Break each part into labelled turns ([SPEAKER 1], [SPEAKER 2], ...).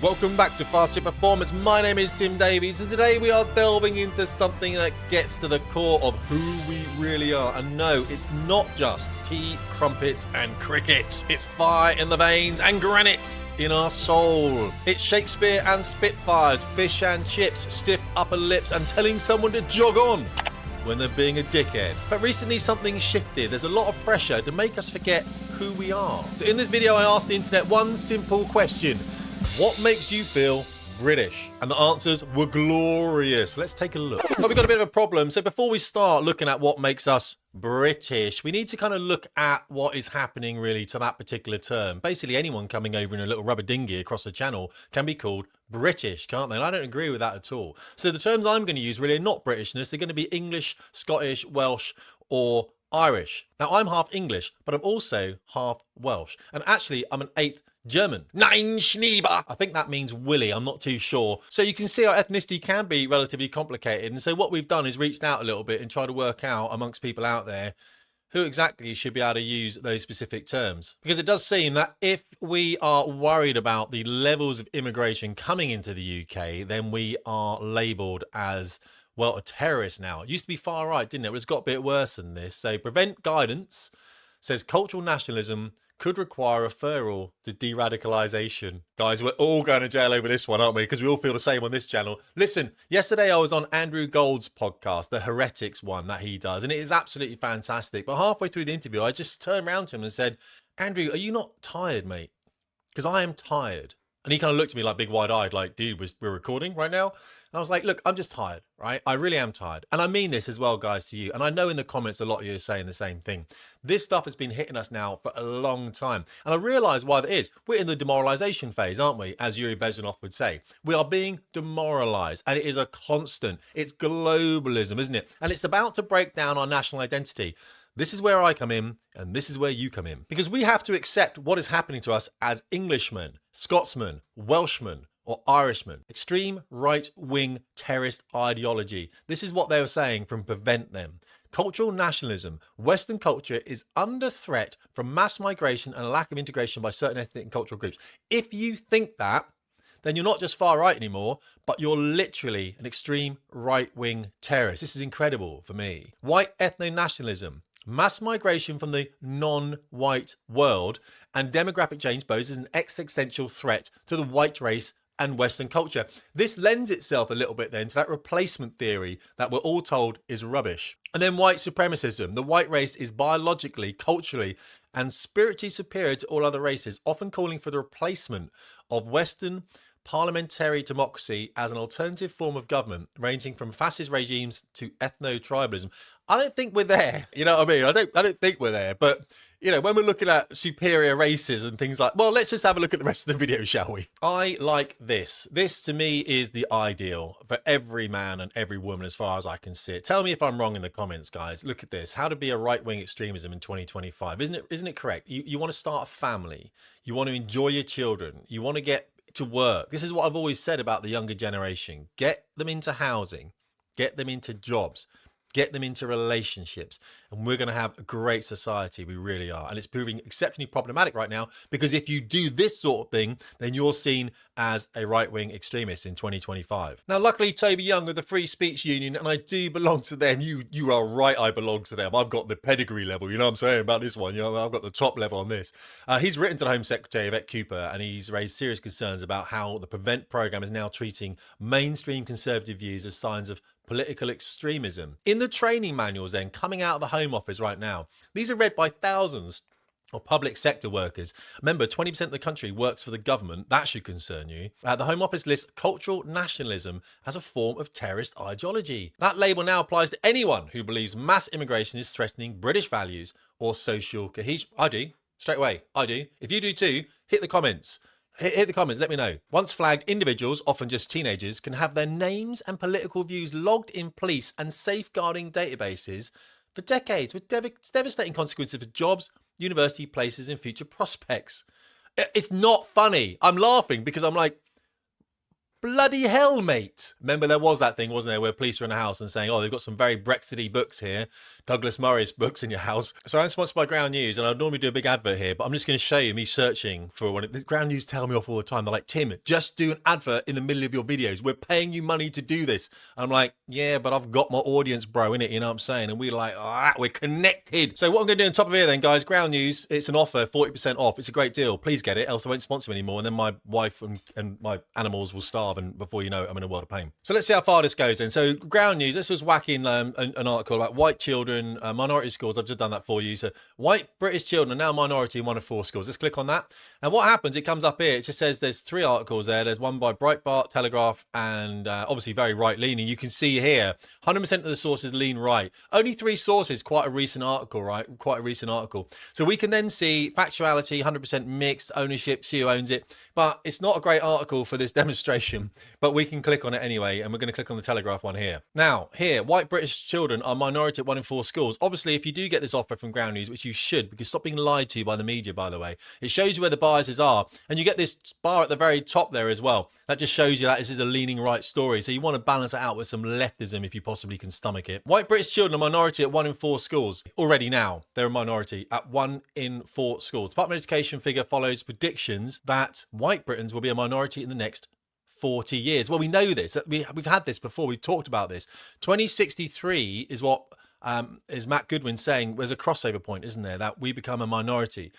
[SPEAKER 1] Welcome back to Fast Chip Performance. My name is Tim Davies, and today we are delving into something that gets to the core of who we really are. And no, it's not just tea, crumpets, and cricket. It's fire in the veins and granite in our soul. It's Shakespeare and Spitfires, fish and chips, stiff upper lips, and telling someone to jog on when they're being a dickhead. But recently something shifted. There's a lot of pressure to make us forget who we are. So in this video, I asked the internet one simple question. What makes you feel British? And the answers were glorious. Let's take a look. But we've got a bit of a problem. So before we start looking at what makes us British, we need to kind of look at what is happening really to that particular term. Basically, anyone coming over in a little rubber dinghy across the channel can be called British, can't they? And I don't agree with that at all. So the terms I'm going to use really are not Britishness. They're going to be English, Scottish, Welsh, or Irish. Now, I'm half English, but I'm also half Welsh. And actually, I'm an eighth German. Nein, Schnieber. I think that means Willy. I'm not too sure. So you can see our ethnicity can be relatively complicated. And so what we've done is reached out a little bit and tried to work out amongst people out there who exactly should be able to use those specific terms. Because it does seem that if we are worried about the levels of immigration coming into the UK, then we are labelled as, well, a terrorist now. It used to be far right, didn't it? But it's got a bit worse than this. So Prevent Guidance says cultural nationalism could require referral to de-radicalisation. Guys, we're all going to jail over this one, aren't we? Because we all feel the same on this channel. Listen, yesterday I was on Andrew Gold's podcast, the Heretics one that he does, and it is absolutely fantastic. But halfway through the interview, I just turned around to him and said, Andrew, are you not tired, mate? Because I am tired. And he kind of looked at me like big wide-eyed, like, dude, we're recording right now? And I was like, look, I'm just tired, right? I really am tired. And I mean this as well, guys, to you. And I know in the comments a lot of you are saying the same thing. This stuff has been hitting us now for a long time. And I realise why that is. We're in the demoralisation phase, aren't we? As Yuri Bezmenov would say. We are being demoralised. And it is a constant. It's globalism, isn't it? And it's about to break down our national identity. This is where I come in, and this is where you come in. Because we have to accept what is happening to us as Englishmen, Scotsmen, Welshmen, or Irishmen. Extreme right-wing terrorist ideology. This is what they were saying from Prevent Them. Cultural nationalism. Western culture is under threat from mass migration and a lack of integration by certain ethnic and cultural groups. If you think that, then you're not just far right anymore, but you're literally an extreme right-wing terrorist. This is incredible for me. White ethno-nationalism. Mass migration from the non-white world and demographic change poses an existential threat to the white race and Western culture. This lends itself a little bit then to that replacement theory that we're all told is rubbish. And then white supremacism. The white race is biologically, culturally, and spiritually superior to all other races, often calling for the replacement of Western parliamentary democracy as an alternative form of government, ranging from fascist regimes to ethno-tribalism. I don't think we're there. You know what I mean? I don't think we're there. But, you know, when we're looking at superior races and things like, well, let's just have a look at the rest of the video, shall we? I like this. This, to me, is the ideal for every man and every woman as far as I can see it. Tell me if I'm wrong in the comments, guys. Look at this. How to be a right-wing extremism in 2025. Isn't it correct? You want to start a family. You want to enjoy your children. You want to get to work. This is what I've always said about the younger generation. Get them into housing, get them into jobs, get them into relationships, and we're going to have a great society. We really are. And it's proving exceptionally problematic right now, because if you do this sort of thing, then you're seen as a right-wing extremist in 2025. Now, luckily, Toby Young of the Free Speech Union, and I do belong to them. You are right, I belong to them. I've got the pedigree level, you know what I'm saying about this one. You know, I've got the top level on this. He's written to the Home Secretary, Yvette Cooper, and he's raised serious concerns about how the Prevent programme is now treating mainstream conservative views as signs of political extremism. In the training manuals then, coming out of the Home Office right now, these are read by thousands of public sector workers. Remember, 20% of the country works for the government. That should concern you. The Home Office lists cultural nationalism as a form of terrorist ideology. That label now applies to anyone who believes mass immigration is threatening British values or social cohesion. I do. Straight away. I do. If you do too, hit the comments. Hit the comments, let me know. Once flagged, individuals, often just teenagers, can have their names and political views logged in police and safeguarding databases for decades, with devastating consequences for jobs, university places, and future prospects. It's not funny. I'm laughing because I'm like, Bloody hell, mate. Remember there was that thing, wasn't there, where police were in a house and saying, oh, they've got some very Brexity books here, Douglas Murray's books in your house. So I'm sponsored by Ground News, and I'd normally do a big advert here, but I'm just going to show you me searching for one. Ground News tell me off all the time. They're like, Tim, just do an advert in the middle of your videos. We're paying you money to do this. And I'm like, yeah, but I've got my audience, bro, innit? You know what I'm saying? And we're like, we're connected. So what I'm going to do on top of here then, guys, Ground News, it's an offer, 40% off. It's a great deal. Please get it, else I won't sponsor me anymore. And then my wife and my animals will starve, and before you know it, I'm in a world of pain. So let's see how far this goes then. So Ground News, this was whacking an article about white children, minority schools. I've just done that for you. So white British children are now minority in 1 of 4 schools. Let's click on that. And what happens, it comes up here. It just says there's 3 articles there. There's one by Breitbart, Telegraph, and obviously very right-leaning. You can see here, 100% of the sources lean right. Only 3 sources, quite a recent article, right? Quite a recent article. So we can then see factuality, 100% mixed, ownership, see who owns it. But it's not a great article for this demonstration, but we can click on it anyway, and we're going to click on the Telegraph one here. Now, here, white British children are minority at 1 in 4 schools. Obviously, if you do get this offer from Ground News, which you should, because stop being lied to by the media, by the way, it shows you where the biases are, and you get this bar at the very top there as well. That just shows you that this is a leaning right story, so you want to balance it out with some leftism if you possibly can stomach it. White British children are minority at 1 in 4 schools. Already now, they're a minority at 1 in 4 schools. Department of Education figure follows predictions that white Britons will be a minority in the next 40 years. Well, we know this. We've had this before. We've talked about this. 2063 is what is Matt Goodwin saying. There's a crossover point, isn't there? That we become a minority.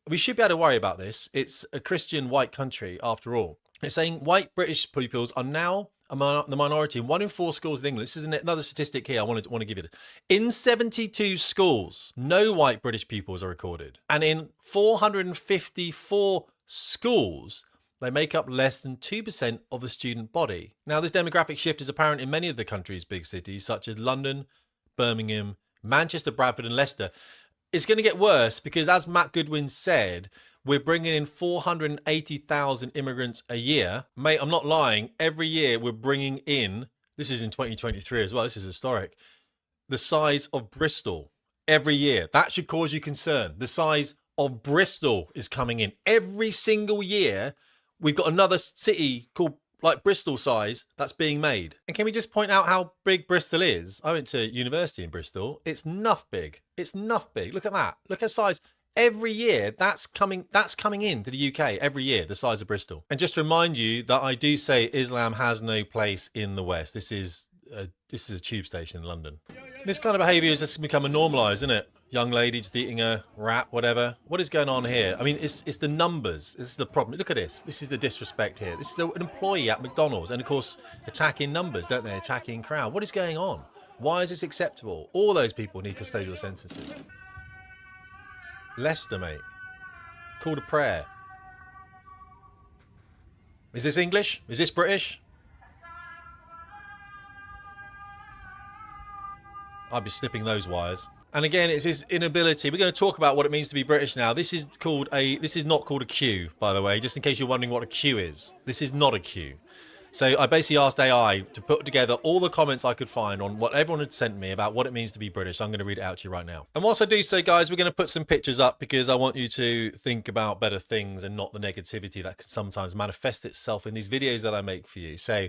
[SPEAKER 1] We should be able to worry about this. It's a Christian white country after all. It's saying white British pupils are now the minority in 1 in 4 schools in England. This is another statistic here I want to give you. In 72 schools, no white British pupils are recorded. And in 454 schools, they make up less than 2% of the student body. Now, this demographic shift is apparent in many of the country's big cities, such as London, Birmingham, Manchester, Bradford, and Leicester. It's going to get worse because, as Matt Goodwin said, we're bringing in 480,000 immigrants a year. Mate, I'm not lying. Every year we're bringing in, this is in 2023 as well, this is historic, the size of Bristol every year. That should cause you concern. The size of Bristol is coming in every single year. We've got another city called like Bristol size that's being made. And can we just point out how big Bristol is? I went to university in Bristol. It's nuff big. It's nuff big. Look at that. Look at size. Every year that's coming into the UK every year, the size of Bristol. And just to remind you that I do say Islam has no place in the West. This is a tube station in London. This kind of behaviour has just become normalised, isn't it? Young lady just eating a wrap, whatever. What is going on here? I mean, it's the numbers. This is the problem. Look at this. This is the disrespect here. This is an employee at McDonald's. And of course, attacking numbers, don't they? Attacking crowd. What is going on? Why is this acceptable? All those people need custodial sentences. Leicester, mate. Call to prayer. Is this English? Is this British? I'd be snipping those wires. And again, it's his inability. We're going to talk about what it means to be British now. This is not called a queue, by the way, just in case you're wondering what a queue is. This is not a queue. So I basically asked AI to put together all the comments I could find on what everyone had sent me about what it means to be British. I'm going to read it out to you right now. And whilst I do so, guys, we're going to put some pictures up because I want you to think about better things and not the negativity that can sometimes manifest itself in these videos that I make for you. So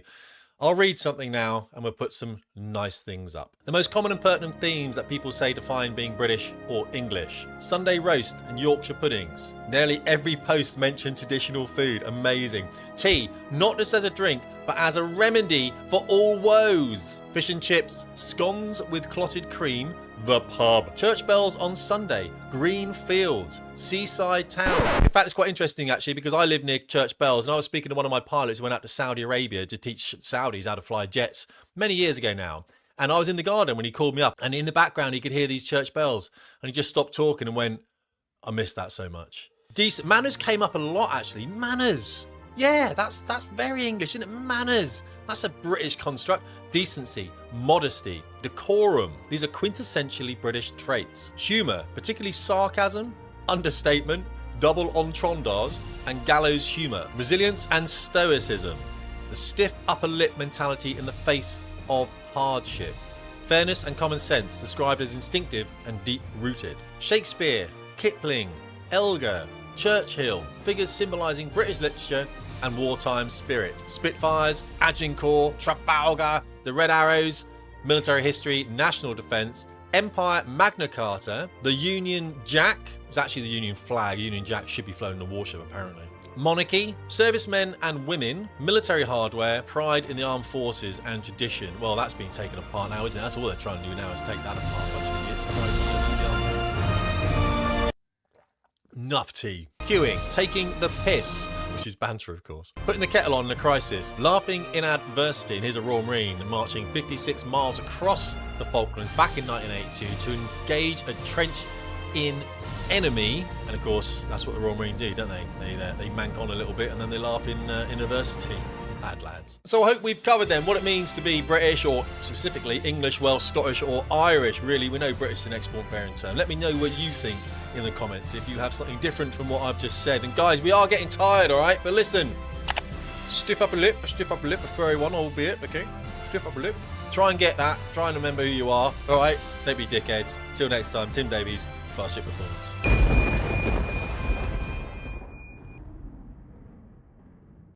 [SPEAKER 1] I'll read something now and we'll put some nice things up. The most common and pertinent themes that people say define being British or English. Sunday roast and Yorkshire puddings. Nearly every post mentioned traditional food. Amazing. Tea, not just as a drink, but as a remedy for all woes. Fish and chips, scones with clotted cream, the pub. Church bells on Sunday, green fields, seaside town. In fact, it's quite interesting actually because I live near church bells and I was speaking to one of my pilots who went out to Saudi Arabia to teach Saudis how to fly jets many years ago now. And I was in the garden when he called me up and in the background he could hear these church bells and he just stopped talking and went, I miss that so much. Decent. Manners came up a lot actually. Manners. Yeah, that's very English, isn't it? Manners. That's a British construct. Decency, modesty, decorum. These are quintessentially British traits. Humour, particularly sarcasm, understatement, double entendres, and gallows humour. Resilience and stoicism. The stiff upper lip mentality in the face of hardship. Fairness and common sense, described as instinctive and deep-rooted. Shakespeare, Kipling, Elgar, Churchill, figures symbolising British literature and wartime spirit. Spitfires, Agincourt, Trafalgar, the Red Arrows, military history, national defence, Empire, Magna Carta, the Union Jack. It's actually the Union flag. Union Jack should be flown in a warship, apparently. Monarchy, servicemen and women, military hardware, pride in the armed forces, and tradition. Well, that's being taken apart now, isn't it? That's all they're trying to do now is take that apart. Bunch of idiots. Enough tea. Queuing, taking the piss, which is banter, of course. Putting the kettle on in a crisis, laughing in adversity, and here's a Royal Marine marching 56 miles across the Falklands back in 1982 to engage a trenched-in enemy. And of course, that's what the Royal Marine do, don't they? They mank on a little bit and then they laugh in adversity. Bad lads. So I hope we've covered then what it means to be British, or specifically English, Welsh, Scottish, or Irish. Really, we know British is an export variant term. Let me know what you think in the comments if you have something different from what I've just said. And guys, we are getting tired, all right? But listen, stiff up a lip, a furry one, albeit, okay? Stiff up a lip. Try and get that. Try and remember who you are, all right? Don't be dickheads. Till next time, Tim Davies, Fast Ship Performance.